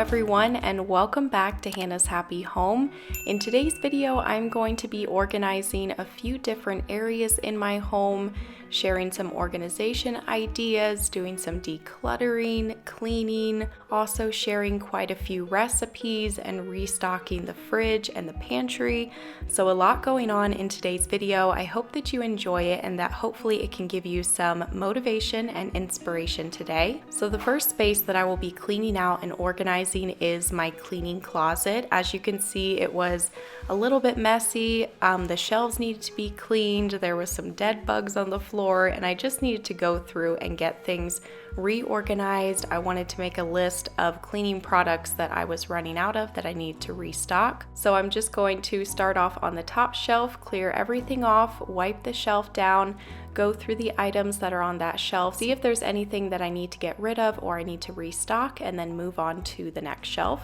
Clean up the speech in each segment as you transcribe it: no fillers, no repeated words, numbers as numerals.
everyone, and welcome back to Hannah's Happy Home. In today's video, I'm going to be organizing a few different areas in my home, sharing some organization ideas, doing some decluttering, cleaning, also sharing quite a few recipes and restocking the fridge and the pantry. So a lot going on in today's video. I hope that you enjoy it and that hopefully it can give you some motivation and inspiration today. So the first space that I will be cleaning out and organizing is my cleaning closet. As you can see, it was a little bit messy. The shelves needed to be cleaned. There was some dead bugs on the floor, and I just needed to go through and get things reorganized. I wanted to make a list of cleaning products that I was running out of that I need to restock. So I'm just going to start off on the top shelf, clear everything off, wipe the shelf down, go through the items that are on that shelf, see if there's anything that I need to get rid of or I need to restock, and then move on to the next shelf.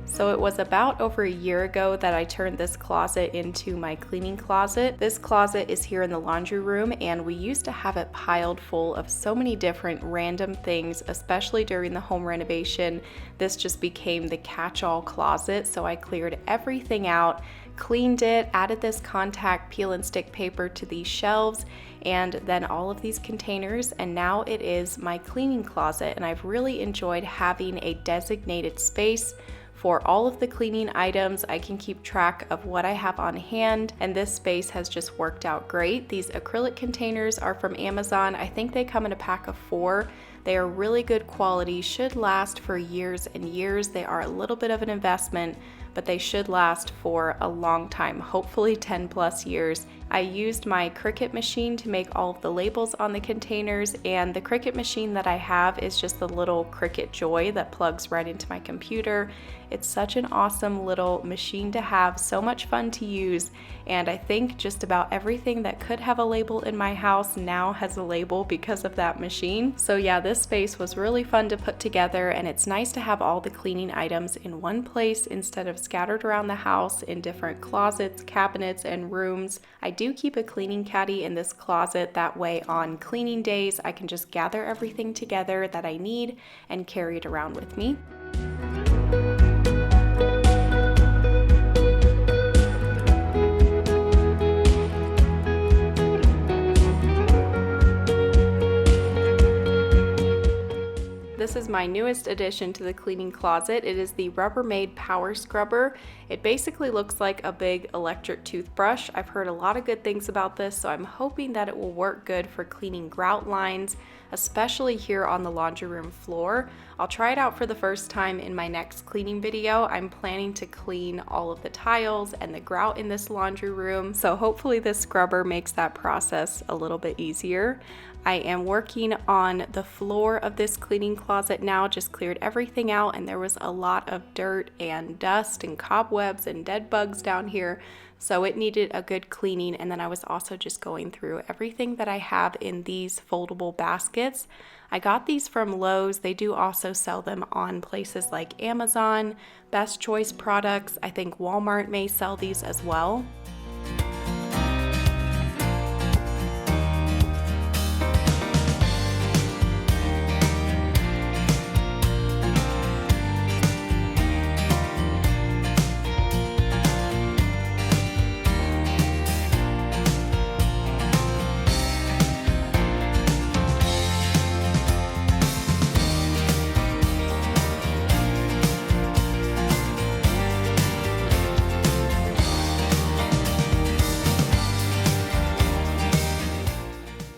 So it was about over a year ago that I turned this closet into my cleaning closet. This closet is here in the laundry room, and we used to have it piled full of so many different random things, especially during the home renovation. This just became the catch-all closet, so I cleared everything out, cleaned it, added this contact peel and stick paper to these shelves, and then all of these containers, and now it is my cleaning closet, and I've really enjoyed having a designated space for all of the cleaning items. I can keep track of what I have on hand, and this space has just worked out great. These acrylic containers are from Amazon. I think they come in a pack of 4. They are really good quality, should last for years and years. They are a little bit of an investment, but they should last for a long time, hopefully 10 plus years. I used my Cricut machine to make all of the labels on the containers, and the Cricut machine that I have is just the little Cricut Joy that plugs right into my computer. It's such an awesome little machine to have, so much fun to use, and I think just about everything that could have a label in my house now has a label because of that machine. So yeah, this space was really fun to put together, and it's nice to have all the cleaning items in one place instead of scattered around the house in different closets, cabinets, and rooms. I do keep a cleaning caddy in this closet. That way on cleaning days, I can just gather everything together that I need and carry it around with me. This is my newest addition to the cleaning closet. It is the Rubbermaid Power Scrubber. It basically looks like a big electric toothbrush. I've heard a lot of good things about this, so I'm hoping that it will work good for cleaning grout lines, especially here on the laundry room floor. I'll try it out for the first time in my next cleaning video. I'm planning to clean all of the tiles and the grout in this laundry room, so hopefully this scrubber makes that process a little bit easier. I am working on the floor of this cleaning closet now, just cleared everything out, and there was a lot of dirt and dust and cobwebs and dead bugs down here, so it needed a good cleaning. And then I was also just going through everything that I have in these foldable baskets. I got these from Lowe's. They do also sell them on places like Amazon, Best Choice Products. I think Walmart may sell these as well.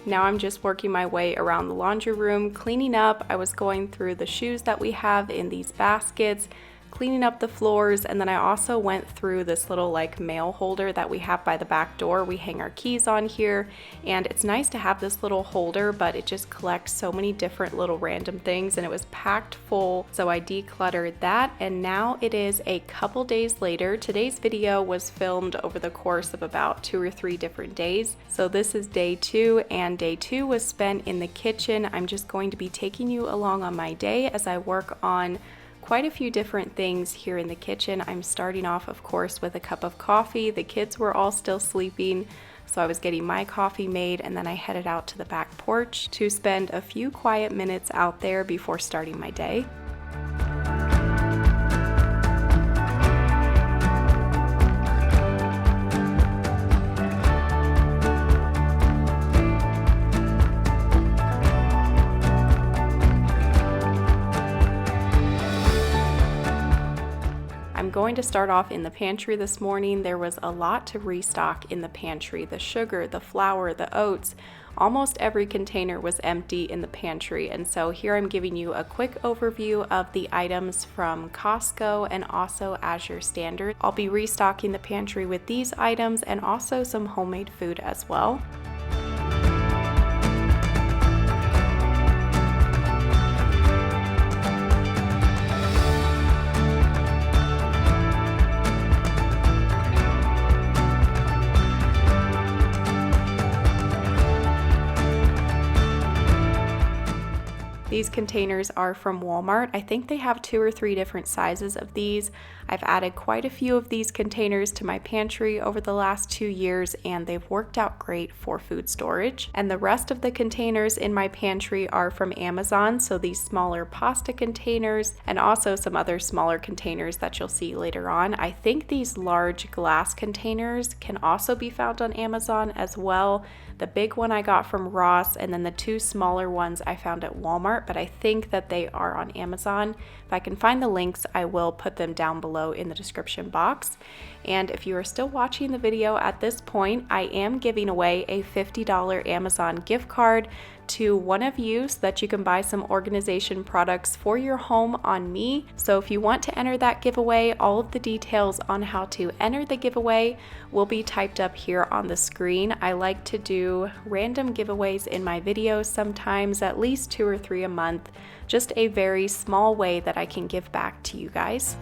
Now I'm just working my way around the laundry room, cleaning up. I was going through the shoes that we have in these baskets, cleaning up the floors, and then I also went through this little like mail holder that we have by the back door. We hang our keys on here, and it's nice to have this little holder, but it just collects so many different little random things, and it was packed full, so I decluttered that. And now it is a couple days later. Today's video was filmed over the course of about 2 or 3 different days, so this is day 2, and day 2 was spent in the kitchen. I'm just going to be taking you along on my day as I work on quite a few different things here in the kitchen. I'm starting off, of course, with a cup of coffee. The kids were all still sleeping, so I was getting my coffee made, and then I headed out to the back porch to spend a few quiet minutes out there before starting my day. Going to start off in the pantry this morning. There was a lot to restock in the pantry. The sugar, the flour, the oats, almost every container was empty in the pantry. And so here I'm giving you a quick overview of the items from Costco and also Azure Standard. I'll be restocking the pantry with these items and also some homemade food as well. These containers are from Walmart. I think they have 2 or 3 different sizes of these. I've added quite a few of these containers to my pantry over the last 2 years, and they've worked out great for food storage. And the rest of the containers in my pantry are from Amazon, so these smaller pasta containers and also some other smaller containers that you'll see later on. I think these large glass containers can also be found on Amazon as well. The big one I got from Ross, and then the 2 smaller ones I found at Walmart, but I think that they are on Amazon. If I can find the links, I will put them down below in the description box. And if you are still watching the video at this point, I am giving away a $50 Amazon gift card to one of you so that you can buy some organization products for your home on me. So if you want to enter that giveaway, all of the details on how to enter the giveaway will be typed up here on the screen. I like to do random giveaways in my videos, sometimes at least 2 or 3 a month, just a very small way that I can give back to you guys.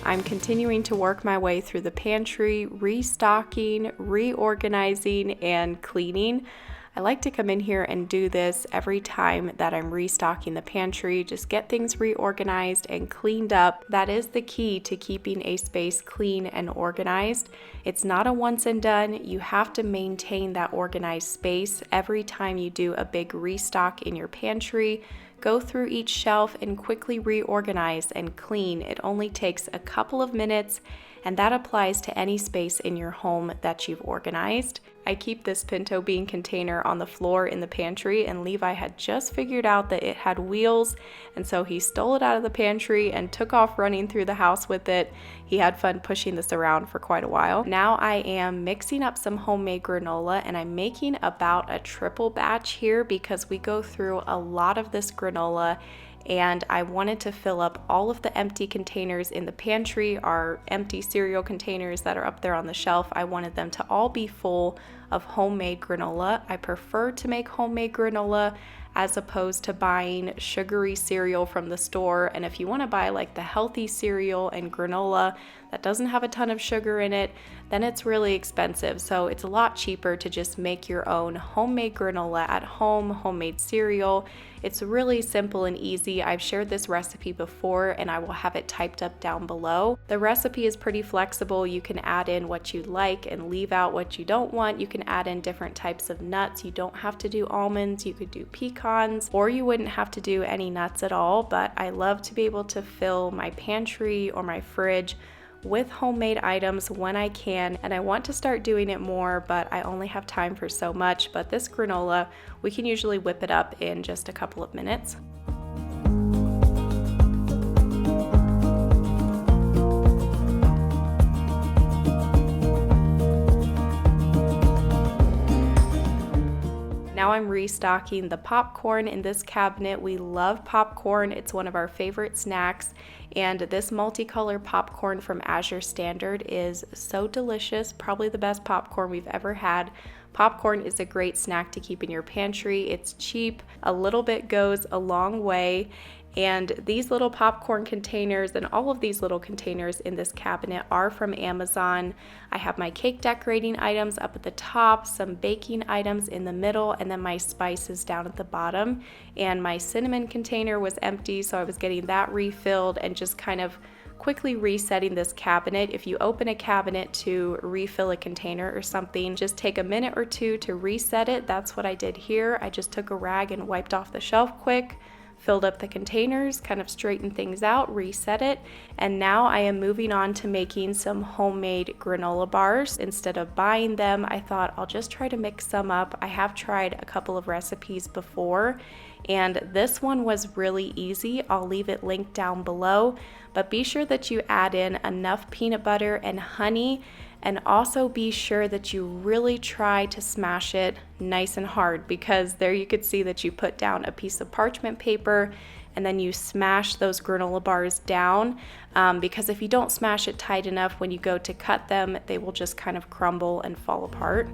I'm continuing to work my way through the pantry, restocking, reorganizing, and cleaning. I like to come in here and do this every time that I'm restocking the pantry, just get things reorganized and cleaned up. That is the key to keeping a space clean and organized. It's not a once and done. You have to maintain that organized space every time you do a big restock in your pantry. Go through each shelf and quickly reorganize and clean. It only takes a couple of minutes, and that applies to any space in your home that you've organized. I keep this pinto bean container on the floor in the pantry, and Levi had just figured out that it had wheels, and so he stole it out of the pantry and took off running through the house with it. He had fun pushing this around for quite a while. Now I am mixing up some homemade granola, and I'm making about a triple batch here because we go through a lot of this granola, and I wanted to fill up all of the empty containers in the pantry, our empty cereal containers that are up there on the shelf. I wanted them to all be full of homemade granola. I prefer to make homemade granola as opposed to buying sugary cereal from the store. And if you want to buy like the healthy cereal and granola that doesn't have a ton of sugar in it, then it's really expensive. So it's a lot cheaper to just make your own homemade granola at home, homemade cereal. It's really simple and easy. I've shared this recipe before, and I will have it typed up down below. The recipe is pretty flexible. You can add in what you like and leave out what you don't want. You can add in different types of nuts. You don't have to do almonds. You could do pecans, or you wouldn't have to do any nuts at all. But I love to be able to fill my pantry or my fridge with homemade items when I can, and I want to start doing it more, but I only have time for so much. But this granola, we can usually whip it up in just a couple of minutes. restocking the popcorn in this cabinet. We love popcorn. It's one of our favorite snacks. And this multicolor popcorn from Azure Standard is so delicious, probably the best popcorn we've ever had. Popcorn is a great snack to keep in your pantry. It's cheap, a little bit goes a long way. And these little popcorn containers and all of these little containers in this cabinet are from Amazon. I have my cake decorating items up at the top, some baking items in the middle, and then my spices down at the bottom. And my cinnamon container was empty, so I was getting that refilled and just kind of quickly resetting this cabinet. If you open a cabinet to refill a container or something, just take a minute or two to reset it. That's what I did here. I just took a rag and wiped off the shelf quick, filled up the containers, kind of straightened things out, reset it, and now I am moving on to making some homemade granola bars. Instead of buying them, I thought I'll just try to mix some up. I have tried a couple of recipes before, and this one was really easy. I'll leave it linked down below, but be sure that you add in enough peanut butter and honey, and also be sure that you really try to smash it nice and hard, because there you could see that you put down a piece of parchment paper and then you smash those granola bars down, because if you don't smash it tight enough, when you go to cut them, they will just kind of crumble and fall apart.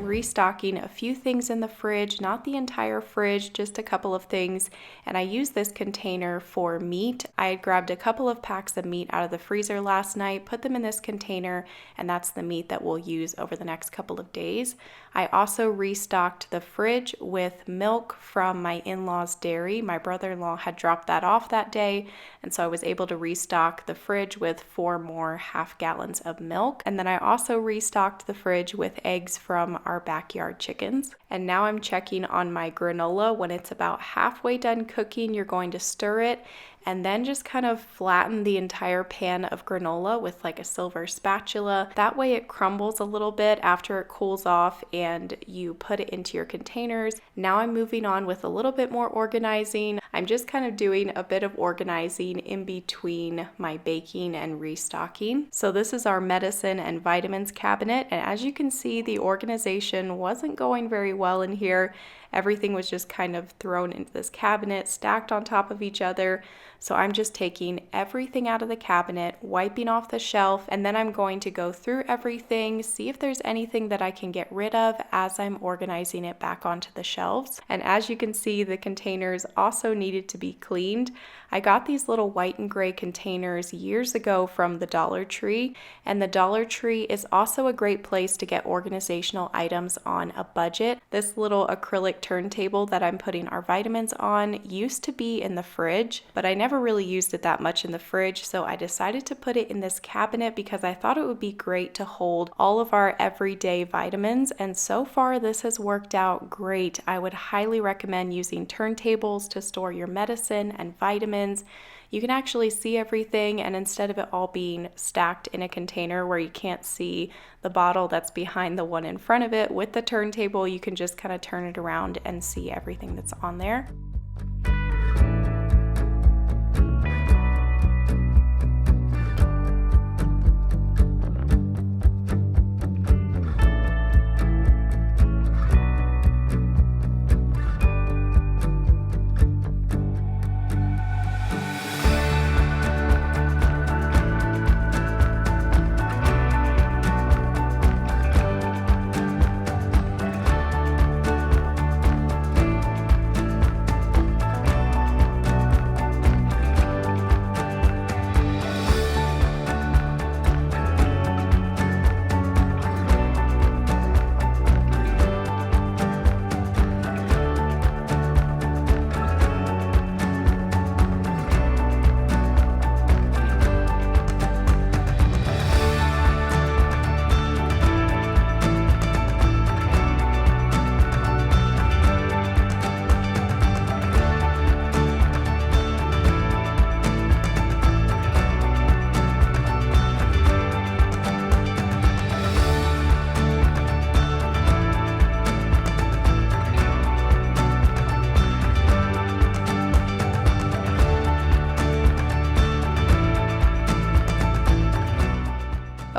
Restocking a few things in the fridge, not the entire fridge, just a couple of things, and I use this container for meat. I had grabbed a couple of packs of meat out of the freezer last night, put them in this container, and that's the meat that we'll use over the next couple of days. I also restocked the fridge with milk from my in-laws' dairy. My brother-in-law had dropped that off that day, and so I was able to restock the fridge with 4 more half gallons of milk. And then I also restocked the fridge with eggs from our backyard chickens. And now I'm checking on my granola. When it's about halfway done cooking, you're going to stir it and then just kind of flatten the entire pan of granola with like a silver spatula. That way it crumbles a little bit after it cools off and you put it into your containers. Now I'm moving on with a little bit more organizing. I'm just kind of doing a bit of organizing in between my baking and restocking. So this is our medicine and vitamins cabinet, and as you can see, the organization wasn't going very well in here. Everything was just kind of thrown into this cabinet, stacked on top of each other. So I'm just taking everything out of the cabinet, wiping off the shelf, and then I'm going to go through everything, see if there's anything that I can get rid of as I'm organizing it back onto the shelves. And as you can see, the containers also needed to be cleaned. I got these little white and gray containers years ago from the Dollar Tree, and the Dollar Tree is also a great place to get organizational items on a budget. This little acrylic turntable that I'm putting our vitamins on used to be in the fridge, but I never really used it that much in the fridge, so I decided to put it in this cabinet because I thought it would be great to hold all of our everyday vitamins, and so far this has worked out great. I would highly recommend using turntables to store your medicine and vitamins. You can actually see everything, and instead of it all being stacked in a container where you can't see the bottle that's behind the one in front of it, with the turntable you can just kind of turn it around and see everything that's on there.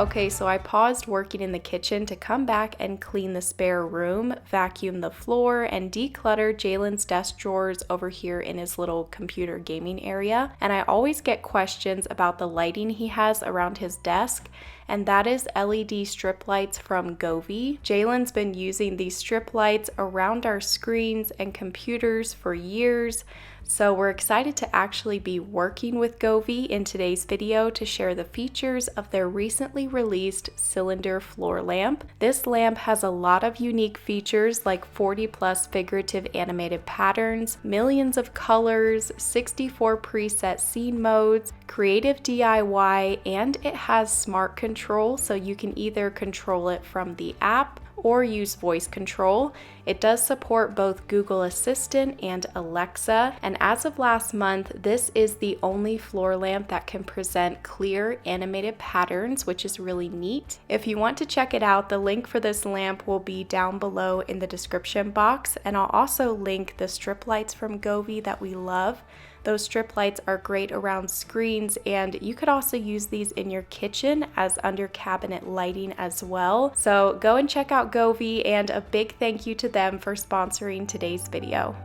Okay, so I paused working in the kitchen to come back and clean the spare room, vacuum the floor, and declutter Jalen's desk drawers over here in his little computer gaming area. And I always get questions about the lighting he has around his desk, and that is LED strip lights from Govee. Jalen's been using these strip lights around our screens and computers for years, so we're excited to actually be working with Govee in today's video to share the features of their recently released cylinder floor lamp. This lamp has a lot of unique features like 40 plus figurative animated patterns, millions of colors, 64 preset scene modes, creative DIY, and it has smart control, so you can either control it from the app or use voice control. It does support both Google Assistant and Alexa, and as of last month, this is the only floor lamp that can present clear animated patterns, which is really neat. If you want to check it out, the link for this lamp will be down below in the description box, and I'll also link the strip lights from Govee that we love. Those strip lights are great around screens, and you could also use these in your kitchen as under cabinet lighting as well. So go and check out Govee, and a big thank you to them for sponsoring today's video.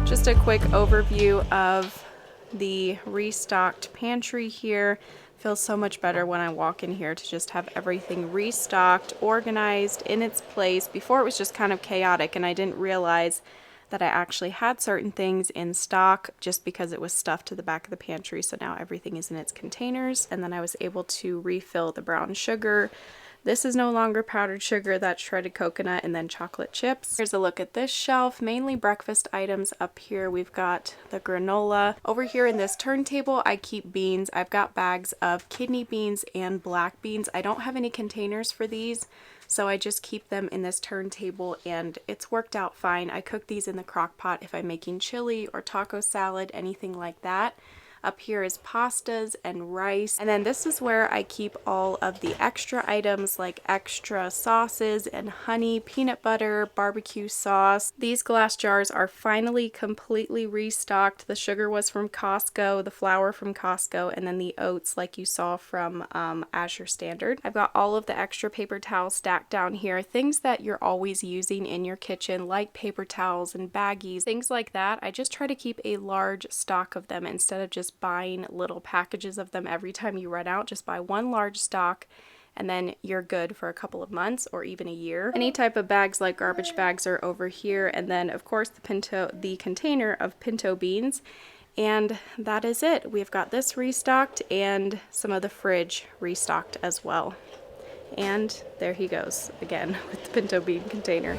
Just a quick overview of the restocked pantry here. Feels so much better when I walk in here to just have everything restocked, organized, in its place. Before it was just kind of chaotic, and I didn't realize that I actually had certain things in stock just because it was stuffed to the back of the pantry. So now everything is in its containers, and then I was able to refill the brown sugar. This is no longer powdered sugar, that's shredded coconut, and then chocolate chips. Here's a look at this shelf, mainly breakfast items. Up here we've got the granola. Over here in this turntable I keep beans. I've got bags of kidney beans and black beans. I don't have any containers for these, so I just keep them in this turntable, and it's worked out fine. I cook these in the crock pot if I'm making chili or taco salad, anything like that. Up here is pastas and rice. And then this is where I keep all of the extra items like extra sauces and honey, peanut butter, barbecue sauce. These glass jars are finally completely restocked. The sugar was from Costco, the flour from Costco, and then the oats like you saw from Azure Standard. I've got all of the extra paper towels stacked down here. Things that you're always using in your kitchen like paper towels and baggies, things like that. I just try to keep a large stock of them instead of just buying little packages of them every time you run out. Just buy one large stock and then you're good for a couple of months or even a year. Any type of bags like garbage bags are over here, and then of course the container of pinto beans, and that is it. We've got this restocked and some of the fridge restocked as well. And there he goes again with the pinto bean container.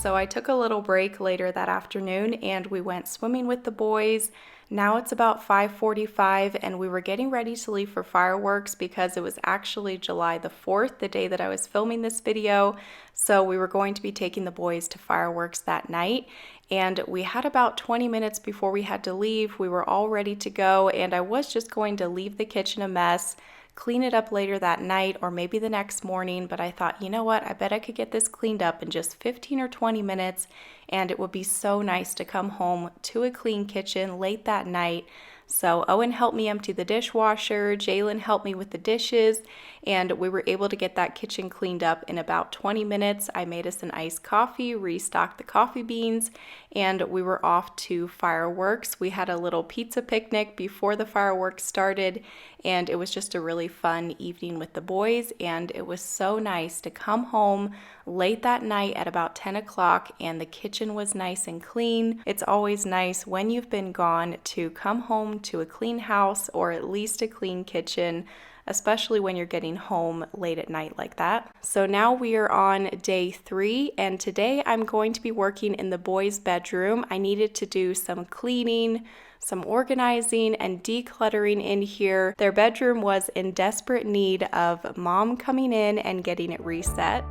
So I took a little break later that afternoon and we went swimming with the boys. Now it's about 5:45 and we were getting ready to leave for fireworks because it was actually July the 4th, the day that I was filming this video. So we were going to be taking the boys to fireworks that night. And we had about 20 minutes before we had to leave. We were all ready to go, and I was just going to leave the kitchen a mess, clean it up later that night or maybe the next morning, but I thought, you know what, I bet I could get this cleaned up in just 15 or 20 minutes, and it would be so nice to come home to a clean kitchen late that night. So Owen helped me empty the dishwasher, Jalen helped me with the dishes, and we were able to get that kitchen cleaned up in about 20 minutes. I made us an iced coffee, restocked the coffee beans, and we were off to fireworks. We had a little pizza picnic before the fireworks started, and it was just a really fun evening with the boys, and it was so nice to come home late that night at about 10 o'clock and the kitchen was nice and clean. It's always nice when you've been gone to come home to a clean house or at least a clean kitchen, especially when you're getting home late at night like that. So now we are on day 3, and today I'm going to be working in the boys' bedroom. I needed to do some cleaning, some organizing, and decluttering in here. Their bedroom was in desperate need of mom coming in and getting it reset.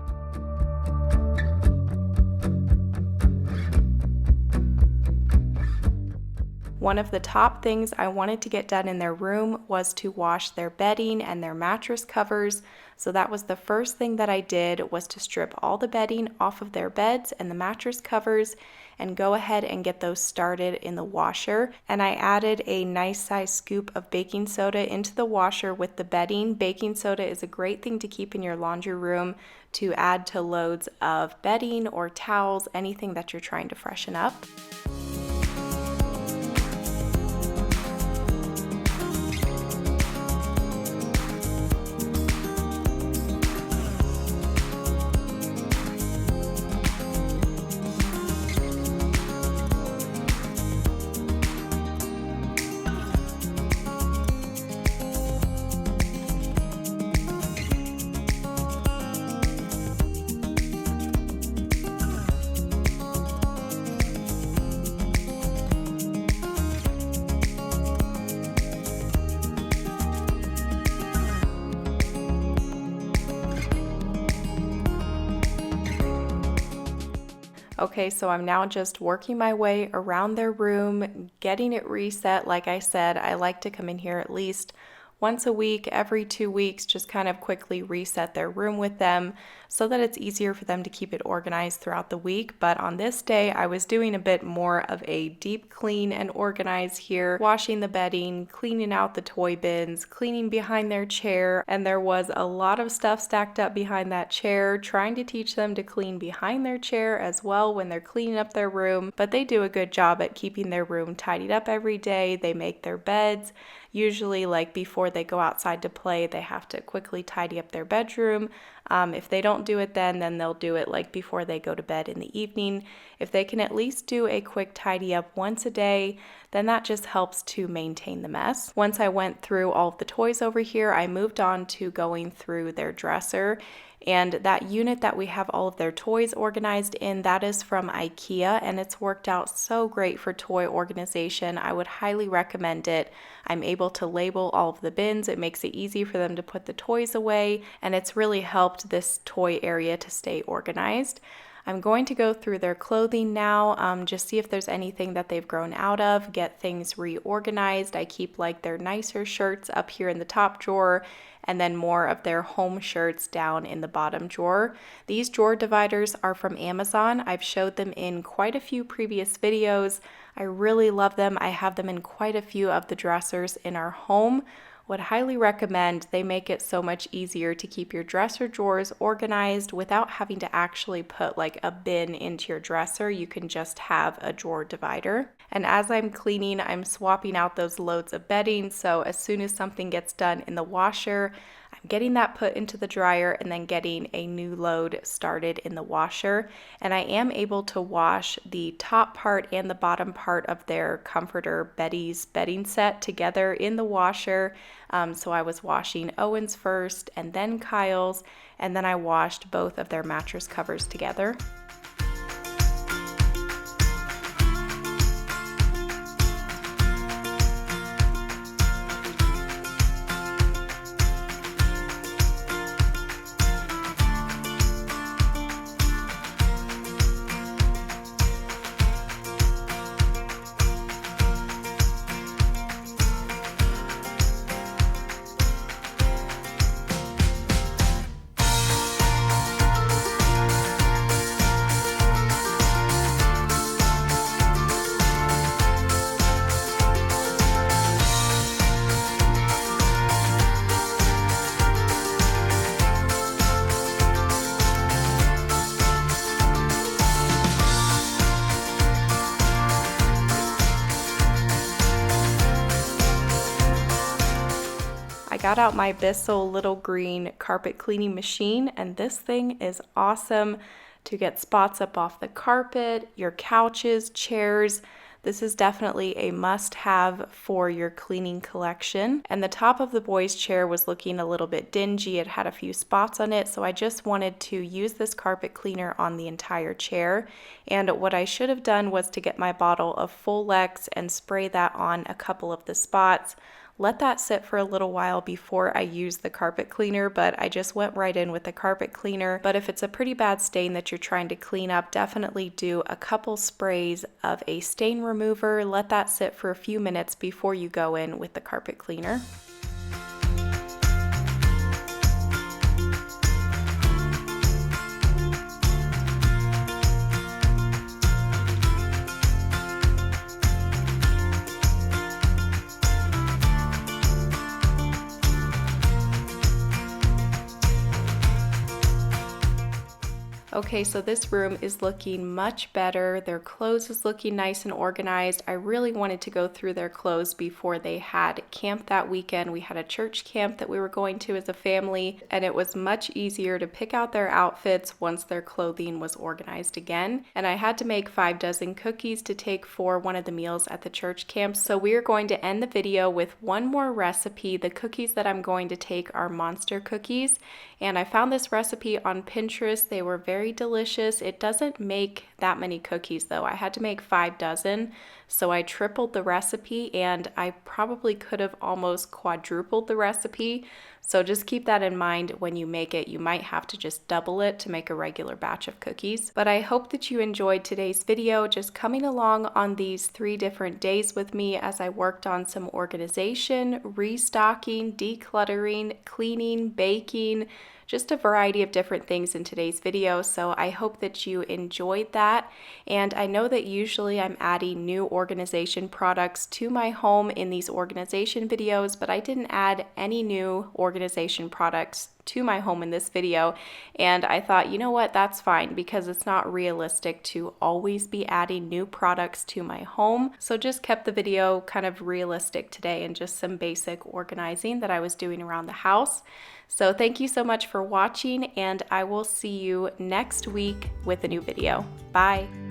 One of the top things I wanted to get done in their room was to wash their bedding and their mattress covers. So that was the first thing that I did, was to strip all the bedding off of their beds and the mattress covers and go ahead and get those started in the washer. And I added a nice size scoop of baking soda into the washer with the bedding. Baking soda is a great thing to keep in your laundry room to add to loads of bedding or towels, anything that you're trying to freshen up. Okay, so I'm now just working my way around their room, getting it reset. Like I said, I like to come in here at least once a week, every 2 weeks, just kind of quickly reset their room with them so that it's easier for them to keep it organized throughout the week. But on this day, I was doing a bit more of a deep clean and organize here, washing the bedding, cleaning out the toy bins, cleaning behind their chair, and there was a lot of stuff stacked up behind that chair, trying to teach them to clean behind their chair as well when they're cleaning up their room. But they do a good job at keeping their room tidied up every day. They make their beds. Usually, like before they go outside to play, they have to quickly tidy up their bedroom. If they don't do it then they'll do it like before they go to bed in the evening. If they can at least do a quick tidy up once a day, then that just helps to maintain the mess. Once I went through all of the toys over here, I moved on to going through their dresser. And that unit that we have all of their toys organized in, that is from IKEA, and it's worked out so great for toy organization. I would highly recommend it. I'm able to label all of the bins. It makes it easy for them to put the toys away, and it's really helped this toy area to stay organized. I'm going to go through their clothing now, just see if there's anything that they've grown out of, get things reorganized. I keep like their nicer shirts up here in the top drawer, and then more of their home shirts down in the bottom drawer. These drawer dividers are from Amazon. I've showed them in quite a few previous videos. I really love them. I have them in quite a few of the dressers in our home. Would highly recommend. They make it so much easier to keep your dresser drawers organized without having to actually put like a bin into your dresser. You can just have a drawer divider. And as I'm cleaning, I'm swapping out those loads of bedding. So as soon as something gets done in the washer, I'm getting that put into the dryer and then getting a new load started in the washer. And I am able to wash the top part and the bottom part of their comforter Betty's bedding set together in the washer. So I was washing Owen's first and then Kyle's, and then I washed both of their mattress covers together. I got out my Bissell little green carpet cleaning machine, and this thing is awesome to get spots up off the carpet, your couches, chairs. This is definitely a must-have for your cleaning collection. And the top of the boys' chair was looking a little bit dingy. It had a few spots on it, so I just wanted to use this carpet cleaner on the entire chair. And what I should have done was to get my bottle of Full-X and spray that on a couple of the spots. Let that sit for a little while before I use the carpet cleaner, but I just went right in with the carpet cleaner. But if it's a pretty bad stain that you're trying to clean up, definitely do a couple sprays of a stain remover. Let that sit for a few minutes before you go in with the carpet cleaner. Okay, so this room is looking much better. Their clothes is looking nice and organized. I really wanted to go through their clothes before they had camp that weekend. We had a church camp that we were going to as a family, and it was much easier to pick out their outfits once their clothing was organized again. And I had to make 5 dozen cookies to take for one of the meals at the church camp. So we are going to end the video with one more recipe. The cookies that I'm going to take are monster cookies, and I found this recipe on Pinterest. They were very delicious. It doesn't make that many cookies though. I had to make 5 dozen, so I tripled the recipe, and I probably could have almost quadrupled the recipe. So just keep that in mind when you make it. You might have to just double it to make a regular batch of cookies. But I hope that you enjoyed today's video, just coming along on these 3 different days with me as I worked on some organization, restocking, decluttering, cleaning, baking, just a variety of different things in today's video. So I hope that you enjoyed that. And I know that usually I'm adding new organization products to my home in these organization videos, but I didn't add any new organization products to my home in this video. And I thought, you know what, that's fine, because it's not realistic to always be adding new products to my home. So just kept the video kind of realistic today and just some basic organizing that I was doing around the house. So thank you so much for watching, and I will see you next week with a new video. Bye.